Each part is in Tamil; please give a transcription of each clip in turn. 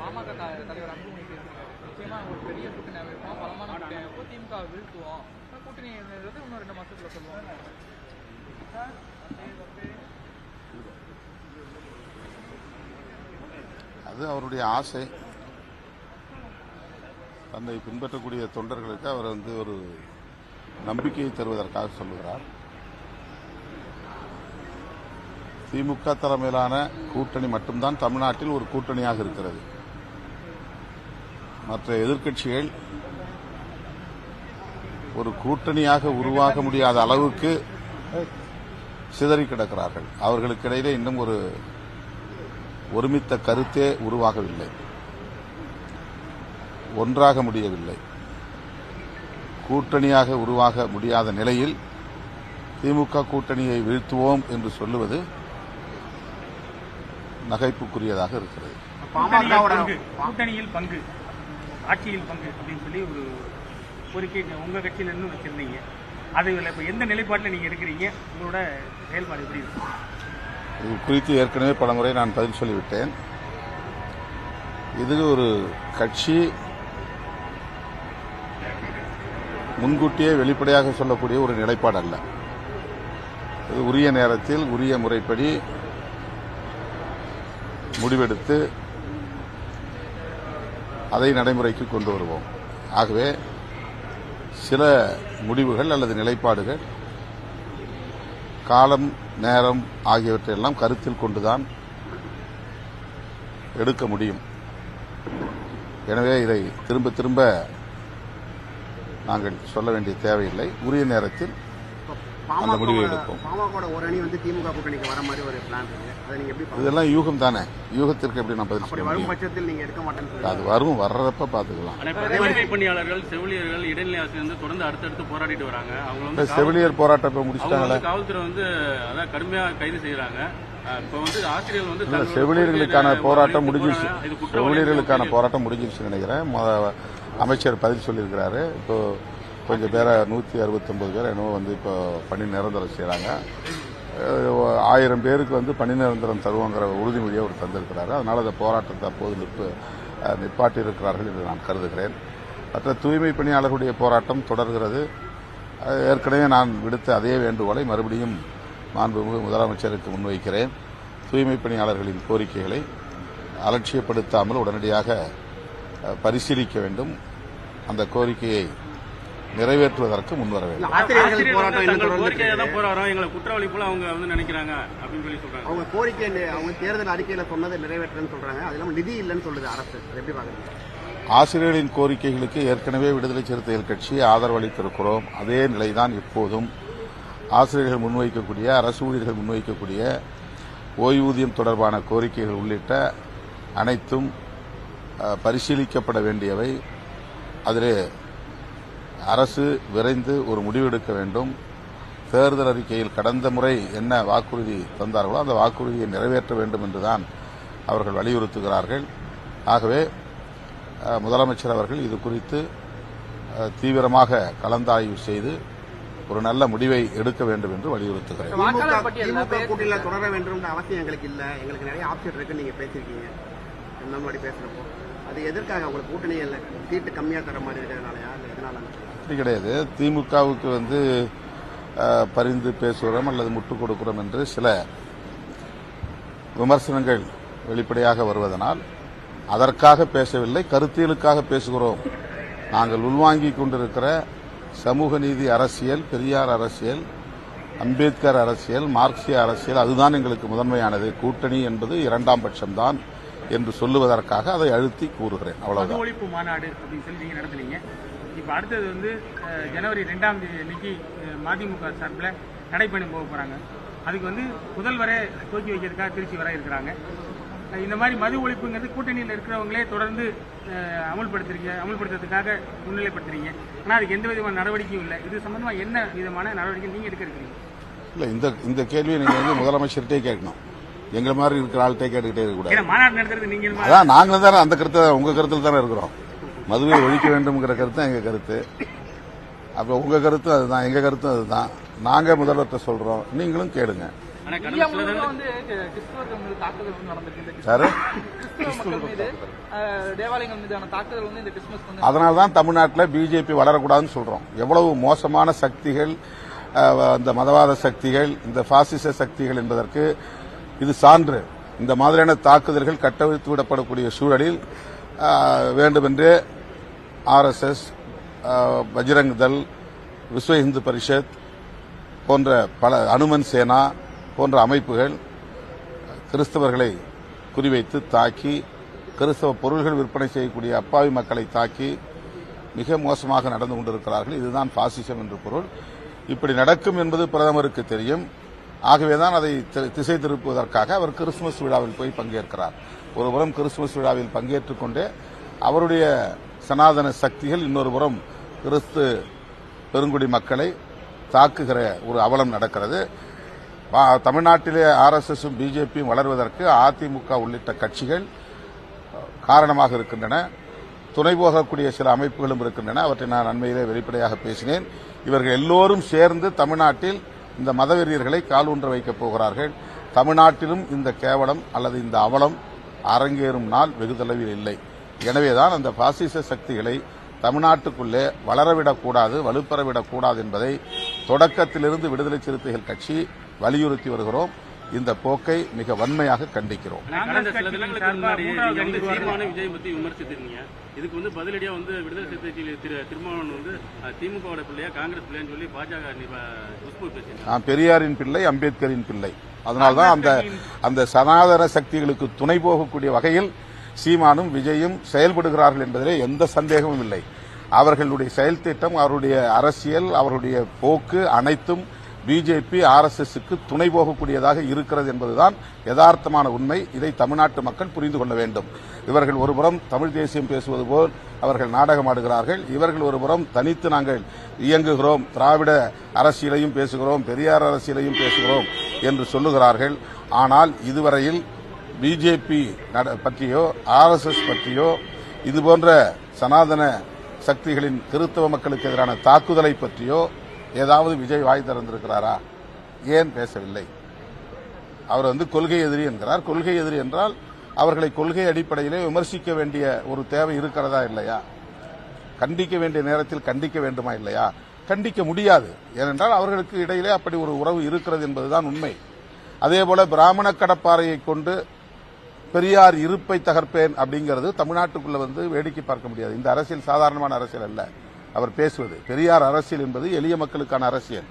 பாமக தலைவர் அன்புமணி பேசியிருக்காரு. நிச்சயமா ஒரு பெரிய கூட்டணி அமைப்போம், பலமான கூட்டணி அமைப்போம், திமுக வீழ்த்துவோம், கூட்டணி இன்னும் 2 மாசத்துல சொல்லுவாங்க. அது அவருடைய ஆசை. தன்னை பின்பற்றக்கூடிய தொண்டர்களுக்கு அவர் ஒரு நம்பிக்கையை தருவதற்காக சொல்லுகிறார். திமுக தலைமையிலான கூட்டணி மட்டும்தான் தமிழ்நாட்டில் ஒரு கூட்டணியாக இருக்கிறது. மற்ற எதிர்க்கட்சிகள் ஒரு கூட்டணியாக உருவாக முடியாத அளவுக்கு சிதறி கிடக்கிறார்கள். அவர்களுக்கு இடையிலே இன்னும் ஒரு ஒருமித்த கருத்தே உருவாகவில்லை, ஒன்றாக முடியவில்லை. கூட்டணியாக உருவாக முடியாத நிலையில் திமுக கூட்டணியை வீழ்த்துவோம் என்று சொல்லுவது நகைப்புக்குரியதாக இருக்கிறது. கூட்டணியில் பங்கு, ஆட்சியில் பங்கு அப்படின்னு சொல்லி ஒரு கோரிக்கை உங்க கட்சியில இருந்து வச்சிருந்தீங்க. அது இப்ப எந்த நிலைப்பாட்டில் நீங்க இருக்கிறீங்க? உங்களோட செயல்பாடு எப்படி இருக்கு? இது குறித்து ஏற்கனவே பலமுறை நான் பதில் சொல்லிவிட்டேன். இது ஒரு கட்சி முன்கூட்டியே வெளிப்படையாக சொல்லக்கூடிய ஒரு நிலைப்பாடு அல்ல. இது உரிய நேரத்தில் உரிய முறைப்படி முடிவெடுத்து அதை நடைமுறைக்கு கொண்டு வருவோம். ஆகவே சில முடிவுகள் அல்லது நிலைப்பாடுகள் காலம், நேரம் ஆகியவற்றையெல்லாம் கருத்தில் கொண்டுதான் எடுக்க முடியும். எனவே இதை திரும்ப திரும்ப நாங்கள் சொல்ல வேண்டிய தேவையில்லை. உரிய நேரத்தில் அந்த முடிவை எடுப்போம். திமுக கூட்டணிக்கு வர மாதிரி ஒரு பிளான் இருக்கு. அதை நீங்க எப்படி? இதெல்லாம் யூகம் தானே. யூகத்திற்கு எப்படி நான் பதில் சொல்ல முடியும்? பட்சத்தில் நீங்க எடுக்க மாட்டேன்னு அது வரும், வர்றப்ப பாத்துக்கலாம். பணியாளர்கள், செவிலியர்கள் இடைநிலை ஆசிரியர் தொடர்ந்து அடுத்தடுத்து போராடிட்டு வராங்க. அவங்க செவிலியர் போராட்டம் முடிச்சிட்டாங்களே. காவல்துறை அதான் கடுமையா கைது செய்யறாங்க. ஆசிரியர்கள் செவிலியர்களுக்கான போராட்டம் முடிஞ்சிருச்சு. செவிலியர்களுக்கான போராட்டம் முடிஞ்சிருச்சு நினைக்கிறேன். அமைச்சர் பதில் சொல்லியிருக்கிறாரு. இப்போ கொஞ்சம் பேரை 169 பேர் என்னவோ இப்போ பணி நிரந்தரம் செய்யறாங்க. 1000 பேருக்கு பணி நிரந்தரம் தருவோங்கிற உறுதிமொழியை அவர் தந்திருக்கிறாரு. அதனால அந்த போராட்டத்தை அப்போது நிப்பாட்டி இருக்கிறார்கள் என்று நான் கருதுகிறேன். மற்ற தூய்மை பணியாளர்களுடைய போராட்டம் தொடர்கிறது. ஏற்கனவே நான் விடுத்த அதே வேண்டுகோளை மறுபடியும் மாண்புமிகு முதலமைச்சருக்கு முன்வைக்கிறேன். தூய்மை பணியாளர்களின் கோரிக்கைகளை அலட்சியப்படுத்தாமல் உடனடியாக பரிசீலிக்க வேண்டும். அந்த கோரிக்கையை நிறைவேற்றுவதற்கு முன்வர வேண்டும். ஆசிரியர்களின் கோரிக்கைகளுக்கு ஏற்கனவே விடுதலை சிறுத்தைகள் கட்சி ஆதரவு அளித்திருக்கிறோம். அதே நிலைதான் இப்போதும். ஆசிரியர்கள் முன்வைக்கக்கூடிய, அரசு ஊழியர்கள் முன்வைக்கக்கூடிய ஓய்வூதியம் தொடர்பான கோரிக்கைகள் உள்ளிட்ட அனைத்தும் பரிசீலிக்கப்பட வேண்டியவை. அதிலே அரசு விரைந்து ஒரு முடிவெடுக்க வேண்டும். தேர்தல் அறிக்கையில் கடந்த முறை என்ன வாக்குறுதி தந்தார்களோ அந்த வாக்குறுதியை நிறைவேற்ற வேண்டும் என்றுதான் அவர்கள் வலியுறுத்துகிறார்கள். ஆகவே முதலமைச்சர் அவர்கள் இது குறித்து தீவிரமாக கலந்தாய்வு செய்து ஒரு நல்ல முடிவை எடுக்க வேண்டும் என்று வலியுறுத்துகிறேன். தொடர வேண்டும் அவசியம் எங்களுக்கு இல்ல, எங்களுக்கு நிறைய ஆப்ஷன் இருக்கு நீங்க பேசிருக்கீங்க. இந்த மாதிரி பேசுறப்போ அது எதற்காக உங்களுக்கு கூட்டணியில் சீட்டு கம்மியா தர மாதிரி இருக்கிறதுனாலயா இல்ல எதனால? அப்படி கிடையாது. திமுகவுக்கு பரிந்து பேசுகிறோம் அல்லது முட்டுக் கொடுக்கிறோம் என்று சில விமர்சனங்கள் வெளிப்படையாக வருவதனால் அதற்காக பேசவில்லை, கருத்தியலுக்காக பேசுகிறோம். நாங்கள் உள்வாங்கிக் கொண்டிருக்கிற சமூக நீதி அரசியல், பெரியார் அரசியல், அம்பேத்கர் அரசியல், மார்க்சிய அரசியல், அதுதான் எங்களுக்கு முதன்மையானது. கூட்டணி என்பது 2ஆம் பட்சம்தான் என்று சொல்லுவதற்காக அதை அழுத்தி கூறுகிறேன். அவ்வளவுதான். ஒழிப்பு மாநாடு அப்படின்னு சொல்லி நீங்க நடத்துறீங்க. இப்ப அடுத்தது ஜனவரி 2ஆம் தேதி அன்னைக்கு மதிமுக சார்பில் நடைபயணம் போக போறாங்க. அதுக்கு முதல்வரே துவக்கி வைக்கிறதுக்காக திருச்சி வர இருக்கிறாங்க. இந்த மாதிரி மது ஒழிப்புங்கிறது கூட்டணியில் இருக்கிறவங்களே தொடர்ந்து அமல்படுத்துறதுக்காக முன்னிலைப்படுத்துறீங்க. ஆனால் அதுக்கு எந்த விதமான நடவடிக்கையும் இல்லை. இது சம்பந்தமா என்ன விதமான நடவடிக்கை நீங்க எடுக்க இருக்கிறீங்க? இல்ல, இந்த கேள்வியை நீங்க முதலமைச்சர்கிட்டே கேட்கணும். எங்களை மாதிரி இருக்கிற ஆள்கிட்டே கேட்டுக்கிட்டே இருக்கக்கூடாது. மாநாடு நடத்துறது நீங்க அதான் நாங்களும் தானே அந்த கருத்தை உங்க கருத்தில் தானே இருக்கிறோம். மதுவை ஒழிக்க வேண்டும்ங்கிற கருத்து எங்க கருத்து. அப்ப உங்க கருத்து அதுதான், எங்க கருத்தும் அதுதான். நாங்க முதல்வர்கிட்ட சொல்றோம், நீங்களும் கேளுங்க. கிறிஸ்துவர்கள் தாக்குதல் நடந்திருக்கு. கிறிஸ்தவ மக்கள் மீது தேவாலயங்கள் மீதான தாக்குதல் வந்து இந்த கிறிஸ்துமஸ் வந்து அதனால்தான் தமிழ்நாட்டில் பிஜேபி வளரக்கூடாதுன்னு சொல்றோம். எவ்வளவு மோசமான சக்திகள், இந்த மதவாத சக்திகள், இந்த பாசிச சக்திகள் என்பதற்கு இது சான்று. இந்த மாதிரியான தாக்குதல்கள் கட்டவிழ்த்து விடப்படக்கூடிய சூழலில் வேண்டுமென்றே RSS, பஜ்ரங் தள், விஸ்வ இந்து பரிஷத் போன்ற பல, அனுமன் சேனா போன்ற அமைப்புகள் கிறிஸ்தவர்களை குறிவைத்து தாக்கி, கிறிஸ்தவ பொருள்கள் விற்பனை செய்யக்கூடிய அப்பாவி மக்களை தாக்கி மிக மோசமாக நடந்து கொண்டிருக்கிறார்கள். இதுதான் பாசிசம் என்று பொருள். இப்படி நடக்கும் என்பது பிரதமருக்கு தெரியும். ஆகவேதான் அதை திசை திருப்புவதற்காக அவர் கிறிஸ்துமஸ் விழாவில் போய் பங்கேற்கிறார். ஒருபுறம் கிறிஸ்துமஸ் விழாவில் பங்கேற்றுக் கொண்டே அவருடைய சனாதன சக்திகள் இன்னொரு புறம் கிறிஸ்து பெருங்குடி மக்களை தாக்குகிற ஒரு அவலம் நடக்கிறது. தமிழ்நாட்டிலே RSSம் பிஜேபியும் வளர்வதற்கு அதிமுக உள்ளிட்ட கட்சிகள் காரணமாக இருக்கின்றன. துணை போகக்கூடிய சில அமைப்புகளும் இருக்கின்றன. அவற்றை நான் அண்மையிலே வெளிப்படையாக பேசினேன். இவர்கள் எல்லோரும் சேர்ந்து தமிழ்நாட்டில் இந்த மதவெறியர்களை காலூன்ற வைக்கப் போகிறார்கள். தமிழ்நாட்டிலும் இந்த கேவலம் அல்லது இந்த அவலம் அரங்கேறும் நாள் வெகு தொலைவில் இல்லை. எனவேதான் அந்த பாசிச சக்திகளை தமிழ்நாட்டுக்குள்ளே வளரவிடக்கூடாது, வலுப்பெறவிடக்கூடாது என்பதை தொடக்கத்திலிருந்து விடுதலை சிறுத்தைகள் கட்சி வலியுறுத்தி வருகிறோம். இந்த போக்கை மிக வன்மையாக கண்டிக்கிறோம். கடந்த சில தினங்களுக்கு முன்னாடி நீங்க சீமான விஜய் பத்தி விமர்சித்திருந்தீங்க. இதுக்கு வந்து பதிலடியா வந்து விடுதலை சிறுத்தை திருமாவளவன் வந்து திமுகவோட பிள்ளையா காங்கிரஸ் பிள்ளைன்னு சொல்லி பாஜக பேசினாங்க. பெரியாரின் பிள்ளை, அம்பேத்கரின் பிள்ளை. அதனால்தான் அந்த சனாதன சக்திகளுக்கு துணை போகக்கூடிய வகையில் சீமானும் விஜயும் செயல்படுகிறார்கள் என்பதிலே எந்த சந்தேகமும் இல்லை. அவர்களுடைய செயல் திட்டம், அவருடைய அரசியல், அவருடைய போக்கு அனைத்தும் பிஜேபி RSSக்கு துணை போகக்கூடியதாக இருக்கிறது என்பதுதான் யதார்த்தமான உண்மை. இதை தமிழ்நாட்டு மக்கள் புரிந்து கொள்ள வேண்டும். இவர்கள் ஒருபுறம் தமிழ் தேசியம் பேசுவது போல் அவர்கள் நாடகமாடுகிறார்கள். இவர்கள் ஒருபுறம் தனித்து நாங்கள் இயங்குகிறோம், திராவிட அரசியலையும் பேசுகிறோம், பெரியார் அரசியலையும் பேசுகிறோம் என்று சொல்லுகிறார்கள். ஆனால் இதுவரையில் பிஜேபி பற்றியோ RSS பற்றியோ இதுபோன்ற சனாதன சக்திகளின் கிறிஸ்தவ மக்களுக்கு எதிரான தாக்குதலை பற்றியோ ஏதாவது விஜய் வாய் திறந்திருக்கிறாரா? ஏன் பேசவில்லை? அவர் கொள்கை எதிரி என்கிறார். கொள்கை எதிரி என்றால் அவர்களை கொள்கை அடிப்படையிலே விமர்சிக்க வேண்டிய ஒரு தேவை இருக்கிறதா இல்லையா? கண்டிக்க வேண்டிய நேரத்தில் கண்டிக்க வேண்டுமா இல்லையா? கண்டிக்க முடியாது. ஏனென்றால் அவர்களுக்கு இடையிலே அப்படி ஒரு உறவு இருக்கிறது என்பதுதான் உண்மை. அதேபோல பிராமண கடப்பாறையை கொண்டு பெரியார் இருப்பை தகர்ப்பேன் அப்படிங்கிறது தமிழ்நாட்டுக்குள்ள வேடிக்கை பார்க்க முடியாது. இந்த அரசியல் சாதாரணமான அரசியல் அல்ல. அவர் பேசுவது பெரியார் அரசியல் என்பது எளிய மக்களுக்கான அரசியல்,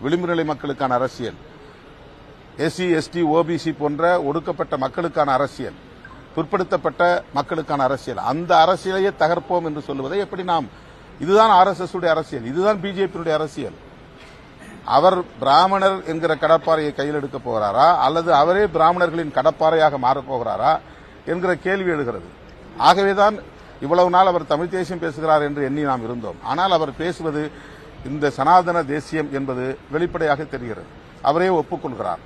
விளிம்புநிலை மக்களுக்கான அரசியல், SC ST OBC போன்ற ஒடுக்கப்பட்ட மக்களுக்கான அரசியல், பிற்படுத்தப்பட்ட மக்களுக்கான அரசியல். அந்த அரசியலையே தகர்ப்போம் என்று சொல்லுவதை எப்படி நாம், இதுதான் RSS உடைய அரசியல், இதுதான் பிஜேபியுடைய அரசியல். அவர் பிராமணர் என்கிற கடப்பாறையை கையில் எடுக்க போகிறாரா அல்லது அவரே பிராமணர்களின் கடப்பாறையாக மாறப்போகிறாரா என்கிற கேள்வி எழுகிறது. ஆகவேதான் இவ்வளவு நாள் அவர் தமிழ் தேசியம் பேசுகிறார் என்று எண்ணி நாம் இருந்தோம். ஆனால் அவர் பேசுவது இந்த சனாதன தேசியம் என்பது வெளிப்படையாக தெரிகிறது. அவரே ஒப்புக்கொள்கிறார்.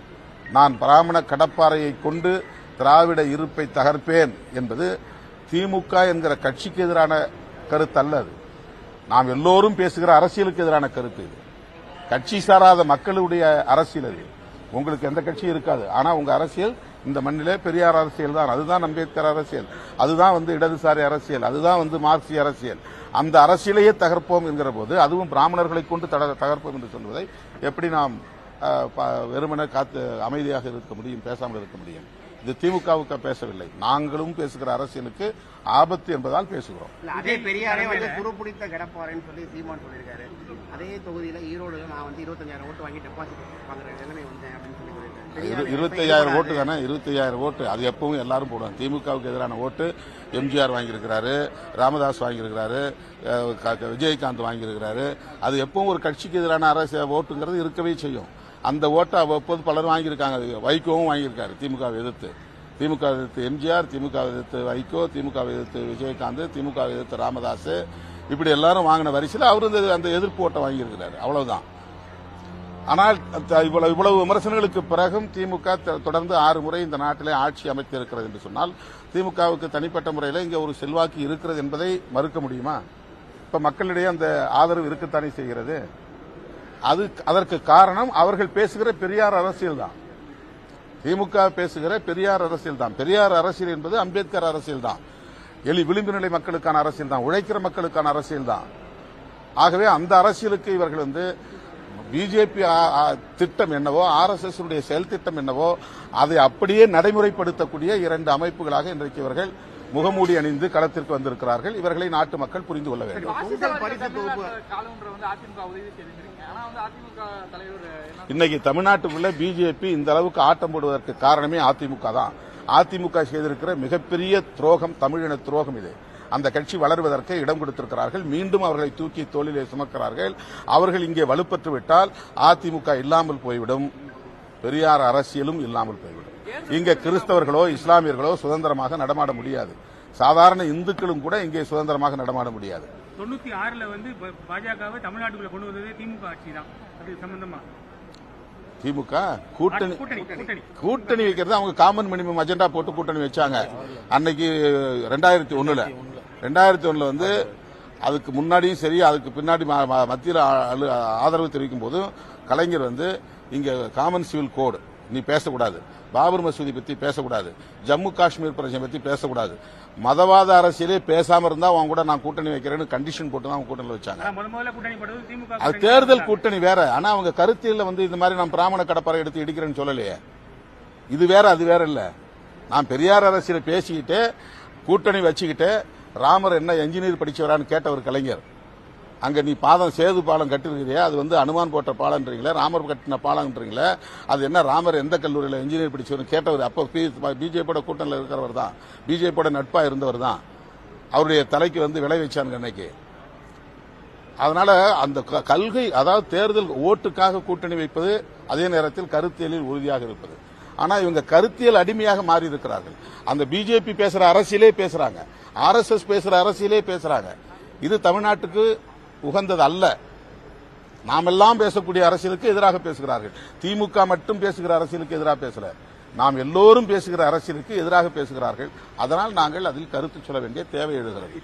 நான் பிராமண கடப்பாறையை கொண்டு திராவிட இருப்பை தகர்ப்பேன் என்பது திமுக என்கிற கட்சிக்கு எதிரான கருத்து அல்ல. அது நாம் எல்லோரும் பேசுகிற அரசியலுக்கு எதிரான கருத்து. இது கட்சி சாராத மக்களுடைய அரசியல். அது உங்களுக்கு எந்த கட்சியும் இருக்காது. ஆனா உங்க அரசியல் இந்த மண்ணிலே பெரியார் அரசியல் தான். அதுதான் அம்பேத்கர் அரசியல், அதுதான் இடதுசாரி அரசியல், அதுதான் மார்க்சிய அரசியல். அந்த அரசியலையே தகர்ப்போம் என்கிற போது அதுவும் பிராமணர்களை கொண்டு தகர்ப்போம் என்று சொல்வதை எப்படி நாம் வெறுமனே காத்து அமைதியாக இருக்க முடியும், பேசாமல் இருக்க முடியும்? இது திமுகவுக்கு பேசவில்லை, நாங்களும் பேசுகிற அரசியலுக்கு ஆபத்து என்பதால் பேசுகிறோம். அதே பெரியாரே துருப்பிடித்த கடப்பாறைன்னு சொல்லி சீமான் சொல்லியிருக்காரு. அதே தொகுதியில ஈரோடு நான் 25,000 ஓட்டு வாங்கி டெபாசிட் வாங்குற நிலைமை வந்தேன் அப்படின்னு சொல்லி 25,000 ஓட்டு தானே, 25,000 ஓட்டு அது எப்பவும் எல்லாரும் போடுவாங்க. திமுகவுக்கு எதிரான ஓட்டு எம்ஜிஆர் வாங்கியிருக்கிறாரு, ராமதாஸ் வாங்கியிருக்கிறாரு, விஜயகாந்த் வாங்கியிருக்கிறாரு. அது எப்பவும் ஒரு கட்சிக்கு எதிரான அரசு ஓட்டுங்கிறது இருக்கவே செய்யும். அந்த ஓட்டை அவ்வப்போது பலரும் வாங்கியிருக்காங்க. வைகோவும் வாங்கியிருக்காரு திமுகவை எதிர்த்து. திமுக எதிர்த்து எம்ஜிஆர், திமுக எதிர்த்து வைகோ, திமுக எதிர்த்து விஜயகாந்த், திமுக எதிர்த்து ராமதாஸ், இப்படி எல்லாரும் வாங்கின வரிசையில் அவரு அந்த எதிர்ப்பு ஓட்டை வாங்கியிருக்கிறாரு. அவ்வளவுதான். ஆனால் இவ்வளவு விமர்சனங்களுக்கு பிறகும் திமுக தொடர்ந்து 6 முறை இந்த நாட்டிலே ஆட்சி அமைத்திருக்கிறது என்று சொன்னால் திமுகவுக்கு தனிப்பட்ட முறையில் இங்கே ஒரு செல்வாக்கு இருக்கிறது என்பதை மறுக்க முடியுமா? இப்ப மக்களிடையே அந்த ஆதரவு இருக்கத்தானே செய்கிறது. அதற்கு காரணம் அவர்கள் பேசுகிற பெரியார் அரசியல் தான். திமுக பேசுகிற பெரியார் அரசியல் தான். பெரியார் அரசியல் என்பது அம்பேத்கர் அரசியல் தான். விளிம்பு நிலை மக்களுக்கான அரசியல் தான், உழைக்கிற மக்களுக்கான அரசியல் தான். ஆகவே அந்த அரசியலுக்கு இவர்கள் பிஜேபி திட்டம் என்னவோ, RSS செயல் திட்டம் என்னவோ அதை அப்படியே நடைமுறைப்படுத்தக்கூடிய இரண்டு அமைப்புகளாக இன்றைக்கு இவர்கள் முகமூடி அணிந்து களத்திற்கு வந்திருக்கிறார்கள். இவர்களை நாட்டு மக்கள் புரிந்து கொள்ள வேண்டும். இன்னைக்கு தமிழ்நாட்டுக்குள்ள பிஜேபி இந்த அளவுக்கு ஆட்டம் போடுவதற்கு காரணமே அதிமுக தான். அதிமுக செய்திருக்கிற மிகப்பெரிய துரோகம், தமிழின துரோகம் இது. அந்த கட்சி வளர்வதற்கு இடம் கொடுத்திருக்கிறார்கள். மீண்டும் அவர்களை தூக்கி தோளிலே சுமக்கிறார்கள். அவர்கள் இங்கே வலுப்பெற்று விட்டால் அதிமுக இல்லாமல் போய்விடும், பெரியார் அரசியலும் இல்லாமல் போய்விடும். இங்கே கிறிஸ்தவர்களோ இஸ்லாமியர்களோ சுதந்திரமாக நடமாட முடியாது. சாதாரண இந்துக்களும் கூட இங்கே சுதந்திரமாக நடமாட முடியாது. 96ல பாஜகவை தமிழ்நாட்டுக்குள்ள கொண்டு வந்தது திமுக ஆட்சி தான். அது சம்பந்தமா திமுக கூட்டணி வைக்கிறது அவங்க காமன் மினிமம் அஜெண்டா போட்டு கூட்டணி வச்சாங்க. அன்னைக்கு 2001 அதுக்கு முன்னாடியும் சரி, அதுக்கு பின்னாடி மத்தியில் ஆதரவு தெரிவிக்கும் போது கலைஞர் இங்க காமன் சிவில் கோடு நீ பேசக்கூடாது, பாபர் மசூதி பத்தி பேசக்கூடாது, ஜம்மு காஷ்மீர் பிரச்சனை பத்தி பேசக்கூடாது, மதவாத அரசியலே பேசாம இருந்தா அவங்க கூட நான் கூட்டணி வைக்கிறேன்னு கண்டிஷன் போட்டு தான் அவங்க கூட்டணி வச்சாங்க. அது தேர்தல் கூட்டணி வேற. ஆனா அவங்க கருத்தியல்ல இந்த மாதிரி நான் பிராமண கடப்பாறை எடுத்து இடிக்கிறேன்னு சொல்லலையே. இது வேற அது வேற இல்ல. நான் பெரியார் அரசியலை பேசிக்கிட்டு கூட்டணி வச்சுக்கிட்டு ராமர் என்ன என்ஜினியர் படிச்சவரான்னு கேட்டவர் கலைஞர். அங்க நீ சேது பாலம் கட்டிருக்கிறியா, அது அனுமான் போட்ட பாலம்ன்றீங்களே, ராமர் கட்டின பாலம்ன்றீங்களே, அது என்ன ராமர் எந்த கல்லூரியில் என்ஜினியர் படிச்சவர் கேட்டவர். அப்போ பிஜேபியோட கூட்டணியில் இருக்கிறவர் தான், பிஜேபியோட நட்பா இருந்தவர் தான். அவருடைய தலைக்கு விளை வச்சாங்க அன்னைக்கு. அதனால அந்த கல்கை, அதாவது தேர்தல் ஓட்டுக்காக கூட்டணி வைப்பது, அதே நேரத்தில் கருத்தியலில் உறுதியாக இருப்பது. ஆனா இவங்க கருத்தியல் அடிமையாக மாறி இருக்கிறார்கள். அந்த பிஜேபி பேசுற அரசியலே பேசுறாங்க, RSS பேசுற அரசியலே பேசுறாங்க. இது தமிழ்நாட்டுக்கு உகந்தது அல்ல. நாமெல்லாம் பேசக்கூடிய அரசியலுக்கு எதிராக பேசுகிறார்கள். திமுக மட்டும் பேசுகிற அரசியலுக்கு எதிராக பேசல, நாம் எல்லோரும் பேசுகிற அரசியலுக்கு எதிராக பேசுகிறார்கள். அதனால் நாங்கள் அதில் கருத்து சொல்ல வேண்டிய தேவை எழுகிறது.